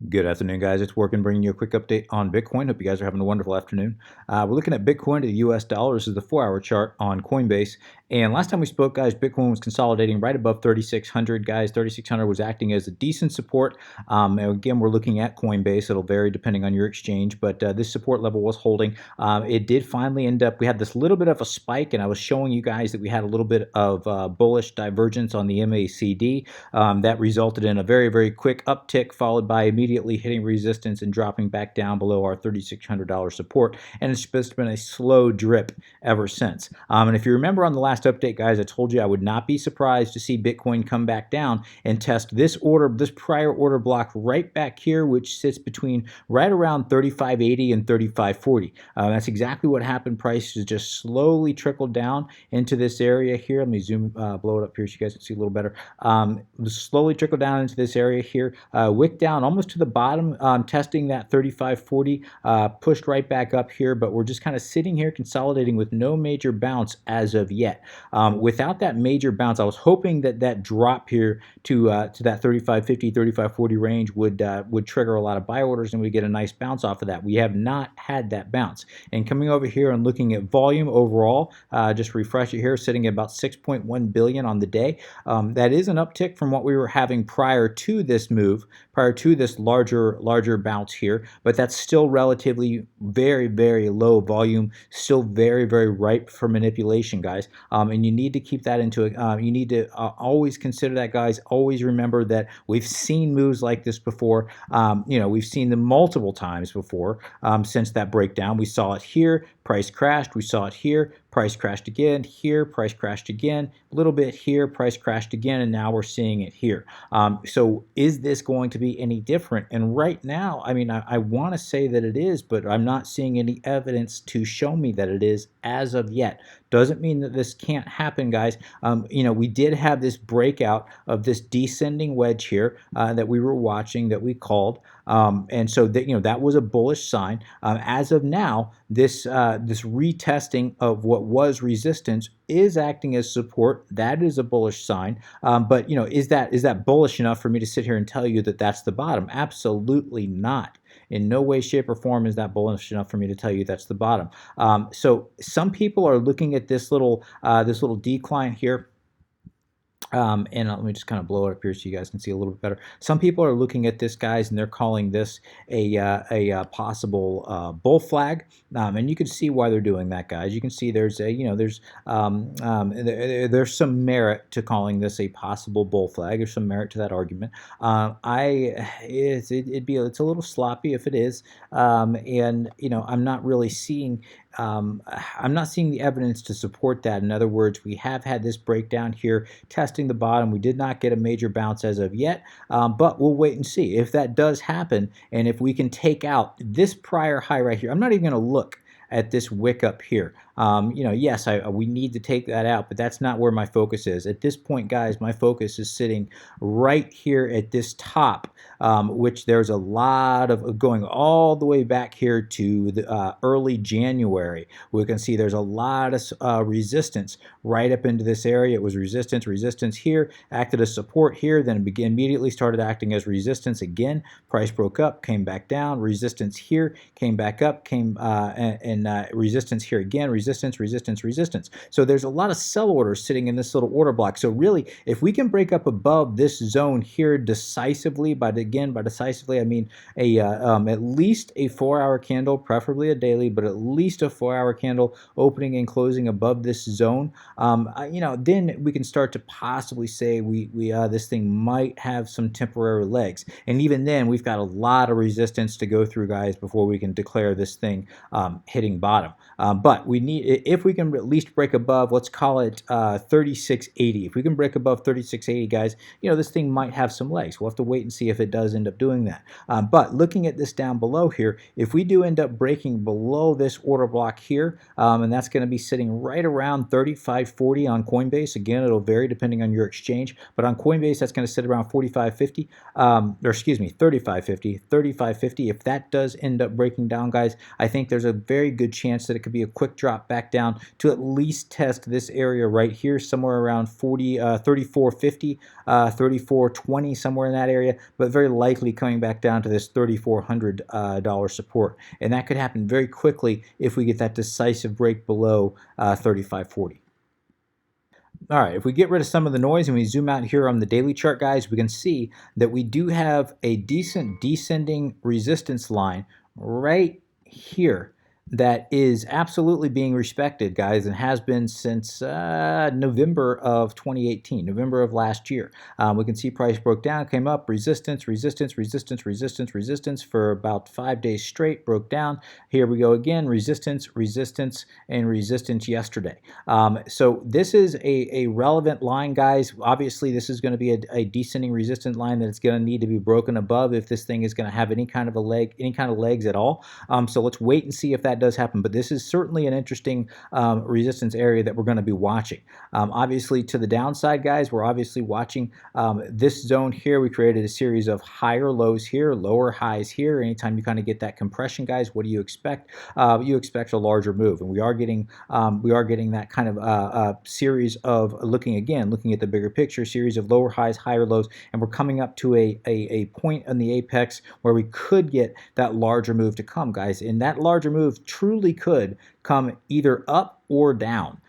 Good afternoon, guys. It's Working, bringing you a quick update on Bitcoin. Hope you guys are having a wonderful afternoon. We're looking at Bitcoin to the US dollar. This is the 4-hour chart on Coinbase. And last time we spoke, guys, Bitcoin was consolidating right above 3,600. Guys, 3,600 was acting as a decent support. And again, we're looking at Coinbase. It'll vary depending on your exchange, but this support level was holding. It did finally end up, we had this little bit of a spike, and I was showing you guys that we had a little bit of bullish divergence on the MACD. That resulted in a very, very quick uptick, followed by immediately hitting resistance and dropping back down below our $3,600 support. And it's just been a slow drip ever since. And if you remember on the last update, guys, I told you I would not be surprised to see Bitcoin come back down and test this prior order block right back here, which sits between right around 35.80 and 35.40. That's exactly what happened. Price has just slowly trickled down into this area here. Let me blow it up here so you guys can see a little better. Slowly trickle down into this area here, wick down almost to the bottom, testing that 35.40, pushed right back up here, but we're just kind of sitting here consolidating with no major bounce as of yet. Without that major bounce, I was hoping that that drop here to that 35.50, 35.40 range would trigger a lot of buy orders and we get a nice bounce off of that. We have not had that bounce. And coming over here and looking at volume overall, just refresh it here, sitting at about 6.1 billion on the day. That is an uptick from what we were having prior to this move, prior to this larger bounce here, but that's still relatively very, very low volume, still very, very ripe for manipulation, guys. And you need to keep that into it. You need to always consider that, guys. Always remember that we've seen moves like this before. We've seen them multiple times before since that breakdown. We saw it here, price crashed. We saw it here, price crashed again. Here, price crashed again. A little bit here, price crashed again, and now we're seeing it here. So is this going to be any different? And right now, I mean, I want to say that it is, but I'm not seeing any evidence to show me that it is as of yet. Doesn't mean that this can't happen, guys. We did have this breakout of this descending wedge here that we were watching, that we called, and so that was a bullish sign. As of now, this retesting of what was resistance is acting as support. That is a bullish sign. But is that bullish enough for me to sit here and tell you that that's the bottom? Absolutely not. In no way, shape, or form is that bullish enough for me to tell you that's the bottom. So some people are looking at this little decline here. And let me just kind of blow it up here so you guys can see a little bit better. Some people are looking at this, guys, and they're calling this a possible bull flag, and you can see why they're doing that, guys. You can see there's some merit to calling this a possible bull flag. There's some merit to that argument. It's a little sloppy if it is, and I'm not really seeing. I'm not seeing the evidence to support that. In other words, we have had this breakdown here testing the bottom. We did not get a major bounce as of yet, but we'll wait and see if that does happen, and if we can take out this prior high right here. I'm not even going to look at this wick up here. Yes, we need to take that out, but that's not where my focus is. At this point, guys, my focus is sitting right here at this top, which there's a lot of going all the way back here to the early January. We can see there's a lot of resistance right up into this area. It was resistance here, acted as support here, then it immediately started acting as resistance again. Price broke up, came back down, resistance here, came back up, resistance here again, resistance. So there's a lot of sell orders sitting in this little order block. So really, if we can break up above this zone here decisively, by decisively I mean at least a 4-hour candle, preferably a daily, but at least a 4-hour candle opening and closing above this zone, then we can start to possibly say this thing might have some temporary legs. And even then, we've got a lot of resistance to go through, guys, before we can declare this thing hitting bottom. But we need, if we can at least break above, let's call it 3680. If we can break above 3680, guys, this thing might have some legs. We'll have to wait and see if it does end up doing that. But looking at this down below here, if we do end up breaking below this order block here, and that's going to be sitting right around 35.40 on Coinbase. Again, it'll vary depending on your exchange, but on Coinbase, that's going to sit around 45.50, or excuse me, 35.50. If that does end up breaking down, guys, I think there's a very good chance that it could be a quick drop back down to at least test this area right here, somewhere around 34.50, 34.20, somewhere in that area, but very likely coming back down to this $3,400 support. And that could happen very quickly if we get that decisive break below 35.40. All right, if we get rid of some of the noise and we zoom out here on the daily chart, guys, we can see that we do have a decent descending resistance line right here that is absolutely being respected, guys, and has been since November of 2018, November of last year. We can see price broke down, came up, resistance, resistance, resistance, resistance, resistance for about 5 days straight, broke down. Here we go again, resistance, resistance, and resistance yesterday. So this is a relevant line, guys. Obviously, this is going to be a descending resistance line that it's going to need to be broken above if this thing is going to have any kind of a leg, any kind of legs at all. So let's wait and see if that does happen, but this is certainly an interesting resistance area that we're going to be watching. Obviously, to the downside, guys, we're obviously watching this zone here. We created a series of higher lows here, lower highs here. Anytime you kind of get that compression, guys, what do you expect? You expect a larger move, and we are getting that kind of series of looking at the bigger picture, series of lower highs, higher lows, and we're coming up to a point on the apex where we could get that larger move to come, guys, and that larger move truly could come either up or down.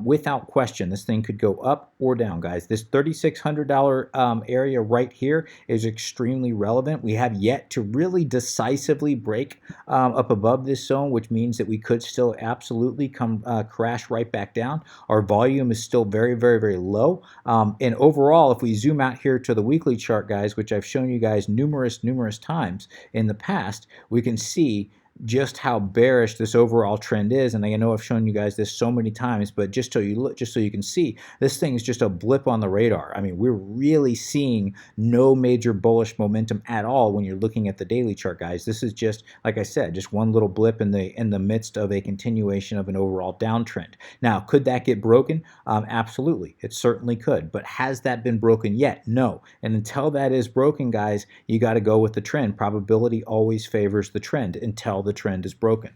Without question, this thing could go up or down, guys. This $3,600 area right here is extremely relevant. We have yet to really decisively break up above this zone, which means that we could still absolutely come crash right back down. Our volume is still very, very, very low. And overall, if we zoom out here to the weekly chart, guys, which I've shown you guys numerous times in the past, we can see just how bearish this overall trend is. And I know I've shown you guys this so many times, but just so you can see, this thing is just a blip on the radar. I mean, we're really seeing no major bullish momentum at all when you're looking at the daily chart, guys. This is just, like I said, just one little blip in the midst of a continuation of an overall downtrend. Now, could that get broken? Absolutely, it certainly could. But has that been broken yet? No. And until that is broken, guys, you got to go with the trend. Probability always favors the trend until the trend is broken.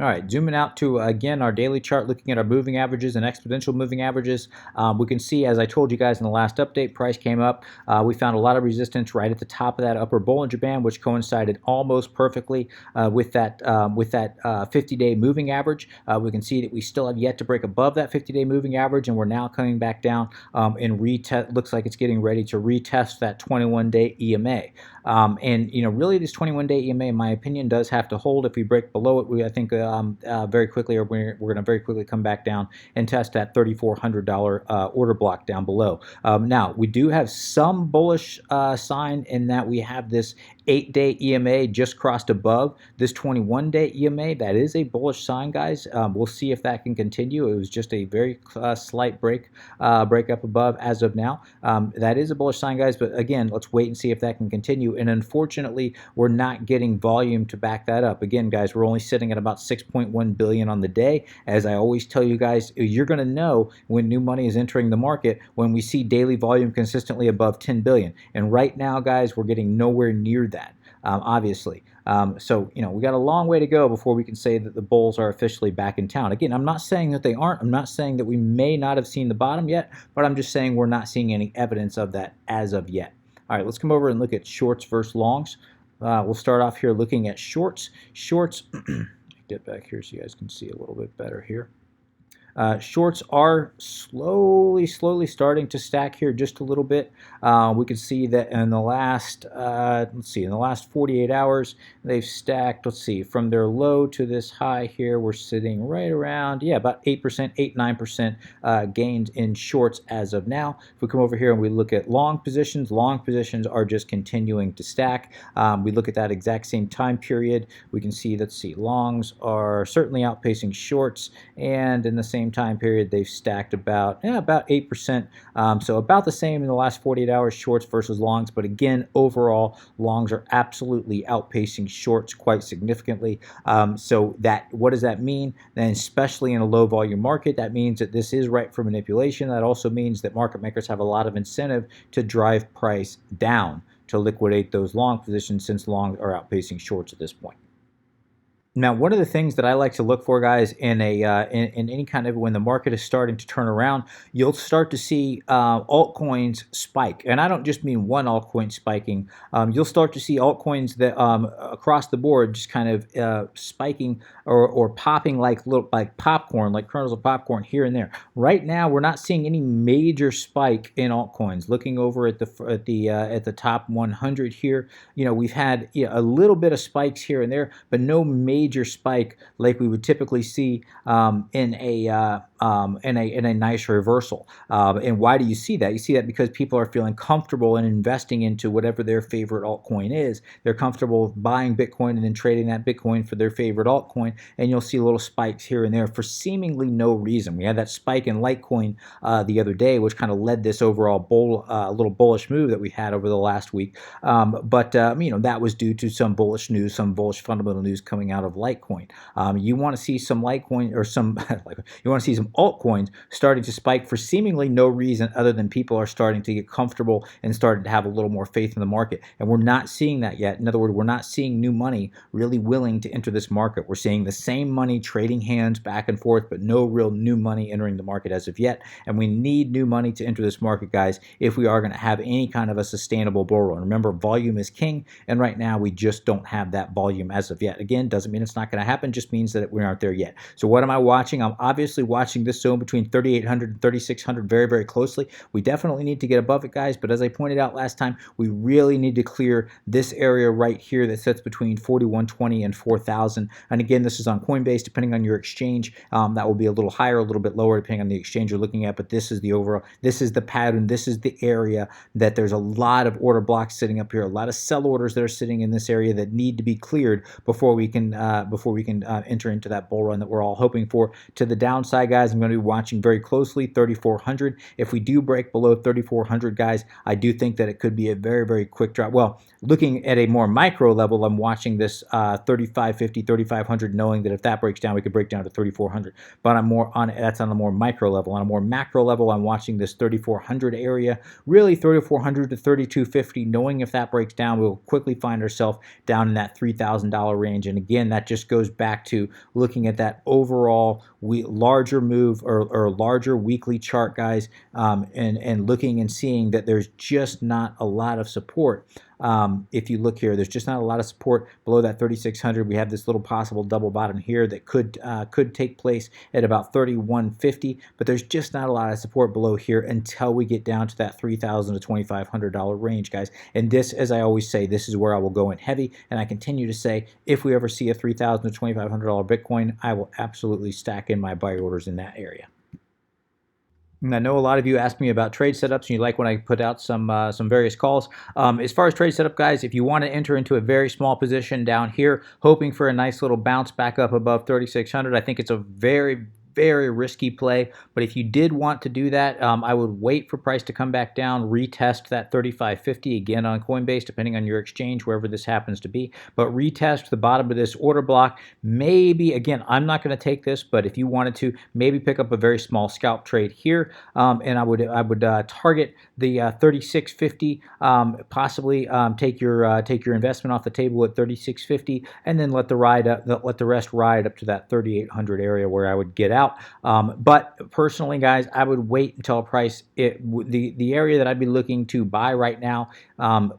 All right, zooming out to, again, our daily chart, looking at our moving averages and exponential moving averages, we can see, as I told you guys in the last update, price came up. We found a lot of resistance right at the top of that upper Bollinger Band, which coincided almost perfectly with that 50-day moving average. We can see that we still have yet to break above that 50-day moving average, and we're now coming back down and looks like it's getting ready to retest that 21-day EMA. And, you know, really this 21-day EMA, in my opinion, does have to hold. If we break below it, I think very quickly, or we're going to very quickly come back down and test that $3,400 order block down below. Now, we do have some bullish sign in that we have this 8-day EMA just crossed above this 21-day EMA. That is a bullish sign, guys. We'll see if that can continue. It was just a very slight break up above as of now. That is a bullish sign, guys, but again, let's wait and see if that can continue. And unfortunately, we're not getting volume to back that up. Again, guys, we're only sitting at about 6.1 billion on the day. As I always tell you guys, you're going to know when new money is entering the market when we see daily volume consistently above 10 billion. And right now, guys, we're getting nowhere near that, obviously. So, you know, we got a long way to go before we can say that the bulls are officially back in town. Again, I'm not saying that they aren't. I'm not saying that we may not have seen the bottom yet, but I'm just saying we're not seeing any evidence of that as of yet. All right, let's come over and look at shorts versus longs. We'll start off here looking at shorts. Shorts, get back here so you guys can see a little bit better here. Shorts are slowly starting to stack here just a little bit. We can see that in the last, in the last 48 hours, they've stacked, from their low to this high here, we're sitting right around, about 8%, 8-9% gains in shorts as of now. If we come over here and we look at long positions are just continuing to stack. We look at that exact same time period, we can see, longs are certainly outpacing shorts, and in the same time period, they've stacked about 8%. So about the same in the last 48 hours, shorts versus longs. But again, overall, longs are absolutely outpacing shorts quite significantly. So what does that mean? Then, especially in a low volume market, that means that this is ripe for manipulation. That also means that market makers have a lot of incentive to drive price down to liquidate those long positions, since longs are outpacing shorts at this point. Now, one of the things that I like to look for, guys, in in any kind of when the market is starting to turn around, you'll start to see altcoins spike, and I don't just mean one altcoin spiking. You'll start to see altcoins that across the board just kind of spiking or popping like little like popcorn, like kernels of popcorn here and there. Right now, we're not seeing any major spike in altcoins. Looking over at the top 100 here, we've had a little bit of spikes here and there, but no major spike like we would typically see in a nice reversal. And why do you see that? You see that because people are feeling comfortable in investing into whatever their favorite altcoin is. They're comfortable buying Bitcoin and then trading that Bitcoin for their favorite altcoin, and you'll see little spikes here and there for seemingly no reason. We had that spike in Litecoin the other day, which kind of led this overall little bullish move that we had over the last week. But that was due to some bullish news, some bullish fundamental news coming out of Litecoin. You want to see some Litecoin or some you want to see some altcoins starting to spike for seemingly no reason other than people are starting to get comfortable and starting to have a little more faith in the market. And we're not seeing that yet. In other words, we're not seeing new money really willing to enter this market. We're seeing the same money trading hands back and forth, but no real new money entering the market as of yet. And we need new money to enter this market, guys, if we are going to have any kind of a sustainable bull run. Remember, volume is king, and right now we just don't have that volume as of yet. Again, doesn't mean it's not going to happen, just means that we aren't there yet. So what am I watching? I'm obviously watching this zone between 3,800 and 3,600 very, very closely. We definitely need to get above it, guys, but as I pointed out last time, we really need to clear this area right here that sits between 4,120 and 4,000. And again, this is on Coinbase. Depending on your exchange, that will be a little higher, a little bit lower, depending on the exchange you're looking at, but this is the overall, this is the pattern, this is the area that there's a lot of order blocks sitting up here, a lot of sell orders that are sitting in this area that need to be cleared before we can enter into that bull run that we're all hoping for. To the downside, guys, I'm going to be watching very closely 3,400. If we do break below 3,400, guys, I do think that it could be a very, very quick drop. Well, looking at a more micro level, I'm watching this 3,550, 3,500, knowing that if that breaks down, we could break down to 3,400. But that's on a more micro level. On a more macro level, I'm watching this 3,400 area, really 3,400 to 3,250, knowing if that breaks down, we'll quickly find ourselves down in that $3,000 range. And again, that just goes back to looking at that overall larger move or larger weekly chart, guys, and looking and seeing that there's just not a lot of support. If you look here, there's just not a lot of support below that 3,600. We have this little possible double bottom here that could take place at about 3,150, but there's just not a lot of support below here until we get down to that $3,000 to $2,500 range, guys. And this, as I always say, this is where I will go in heavy. And I continue to say, if we ever see a $3,000 to $2,500 Bitcoin, I will absolutely stack in my buy orders in that area. And I know a lot of you ask me about trade setups, and you like when I put out some various calls. As far as trade setup, guys, if you want to enter into a very small position down here, hoping for a nice little bounce back up above 3,600, I think it's a very, very risky play. But if you did want to do that, I would wait for price to come back down, retest that 35.50 again on Coinbase, depending on your exchange, wherever this happens to be. But retest the bottom of this order block. Maybe, again, I'm not going to take this, but if you wanted to, maybe pick up a very small scalp trade here, and I would target the 36.50, possibly take your investment off the table at 36.50, and then let the rest ride up to that 3,800 area where I would get out. But personally, guys, I would wait until price. The area that I'd be looking to buy right now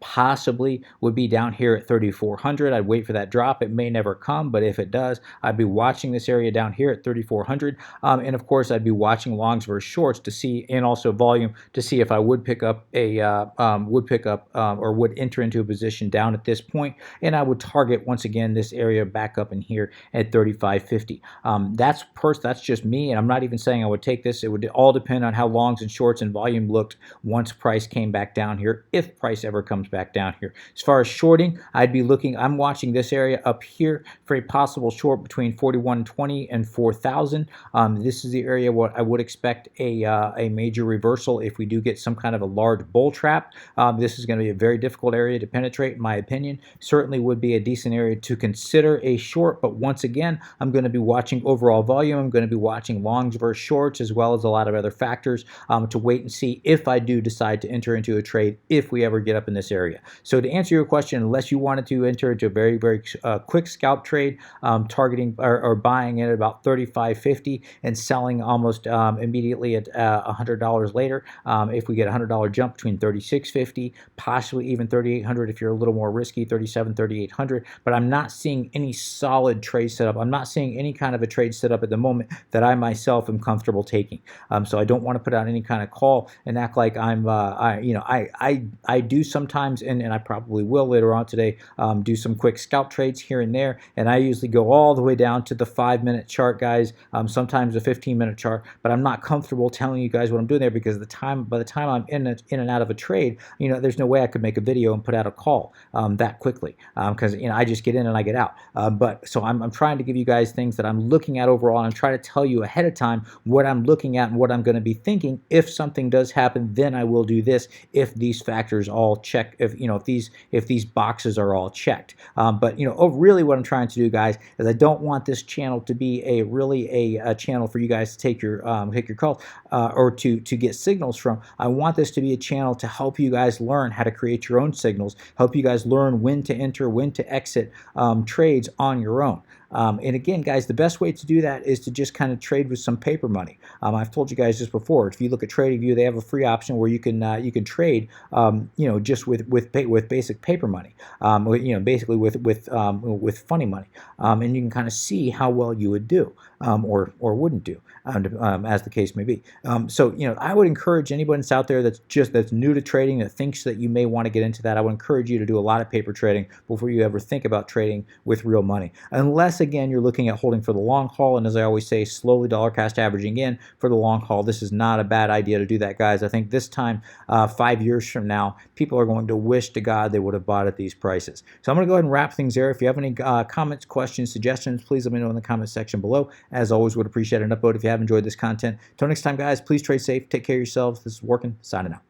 possibly would be down here at 3,400. I'd wait for that drop. It may never come, but if it does, I'd be watching this area down here at 3,400. And of course, I'd be watching longs versus shorts to see, and also volume to see if I would pick up or would enter into a position down at this point. And I would target once again this area back up in here at 35.50. That's just me, and I'm not even saying I would take this. It would all depend on how longs and shorts and volume looked once price came back down here, if price ever comes back down here. As far as shorting, I'm watching this area up here for a possible short between 4,120 and 4,000. This is the area where I would expect a major reversal if we do get some kind of a large bull trap. This is going to be a very difficult area to penetrate, in my opinion. Certainly would be a decent area to consider a short, but once again, I'm going to be watching overall volume. I'm going to be watching longs versus shorts as well as a lot of other factors to wait and see if I do decide to enter into a trade if we ever get up in this area. So to answer your question, unless you wanted to enter into a very, very quick scalp trade, targeting or buying at about 35.50 and selling almost immediately at $100 later, if we get a $100 jump between 36.50, possibly even 3800 if you're a little more risky, 3800. But I'm not seeing any solid trade setup. I'm not seeing any kind of a trade setup at the moment that I myself am comfortable taking. So I don't want to put out any kind of call and act like I'm I do sometimes, and I probably will later on today, do some quick scalp trades here and there, and I usually go all the way down to the 5-minute chart, guys, sometimes a 15-minute chart, but I'm not comfortable telling you guys what I'm doing there because by the time I'm in and out of a trade, there's no way I could make a video and put out a call that quickly because I just get in and I get out. But so I'm trying to give you guys things that I'm looking at overall, and I'm trying to tell you ahead of time what I'm looking at and what I'm going to be thinking. If something does happen, then I will do this if these factors all check, if these boxes are all checked. But really what I'm trying to do, guys, is I don't want this channel to be a channel for you guys to take your calls or to get signals from. I want this to be a channel to help you guys learn how to create your own signals, help you guys learn when to enter, when to exit trades on your own. And again, guys, the best way to do that is to just kind of trade with some paper money. I've told you guys this before. If you look at TradingView, they have a free option where you can trade, just with basic paper money, basically with funny money, and you can kind of see how well you would do, or wouldn't do, as the case may be. So I would encourage anybody that's out there that's new to trading, that thinks that you may want to get into that. I would encourage you to do a lot of paper trading before you ever think about trading with real money, unless again you're looking at holding for the long haul. And as I always say, slowly dollar cost averaging in for the long haul. This is not a bad idea to do that, guys. I think this time, 5 years from now, people are going to wish to God they would have bought at these prices. So I'm going to go ahead and wrap things there. If you have any comments, questions, suggestions, please let me know in the comment section below. As always, would appreciate an upvote if you have enjoyed this content. Until next time, guys, please trade safe. Take care of yourselves. This is Working, signing out.